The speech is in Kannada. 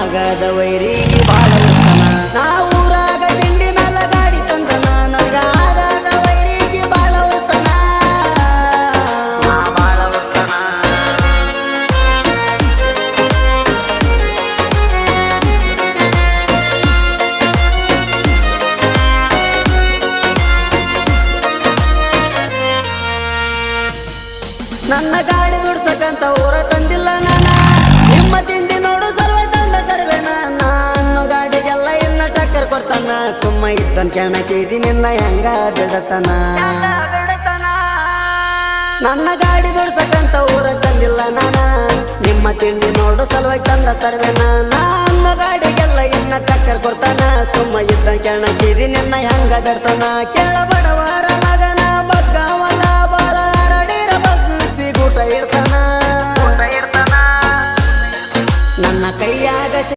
ಆಗದ ವೈರಿಗೆ ಬಾಳ ಉತ್ತಮ ನಾ ಊರಾಗ ತಿಂಡಿ ಮೇಲ ಗಾಡಿ ತಂದನ ನನಗ ಆಗದ ವೈರಿಗೆ ಬಾಳ ಉತ್ತಮ ಬಾಳ ಉತ್ತಮ ನನ್ನ ಗಾಡಿ ದುಡ್ಸಕಂತ ಊರ ತಂದಿಲ್ಲ ನಾನ ನಿಮ್ಮ ತಿಂಡಿ ನೋಡು ಸರ್ವ ತಂದ ತರ್ಬೇನ ನಾನು ಗಾಡಿಗೆಲ್ಲ ಇನ್ನ ಟಕ್ಕರ್ ಕೊಡ್ತಾನ ಸುಮ್ಮ ಇದ್ದನ್ ಕೆಣಕಿದಿ ನಿನ್ನ ಹೆಂಗ ಬಿಡತನ ನನ್ನ ಗಾಡಿ ದುಡ್ಸಕಂತ ಊರ ತಂದಿಲ್ಲ ನಾನ ನಿಮ್ಮ ತಿಂಡಿ ನೋಡು ಸಲುವಾಗಿ ತಂದ ತರ್ಬೇನ ನಾನು ಗಾಡಿಗೆಲ್ಲ ಇನ್ನ ಟಕ್ಕರ್ ಕೊಡ್ತಾನ ಸುಮ್ಮ ಇದ್ದನ್ ಕೆಣಕಿದಿ ನಿನ್ನ ಹೆಂಗ ಬಿಡ್ತಾನ ಕೇಳ ಬಡವರ ಮಗನ ಬಗ್ಗವಲ್ಲ ಬಾಳ ಹರಡಿರ ಬಗ್ಗಿಸಿ ಗೂಟ ಇಡ್ತಾನ ನನ್ನ ಕೈಯಾಗ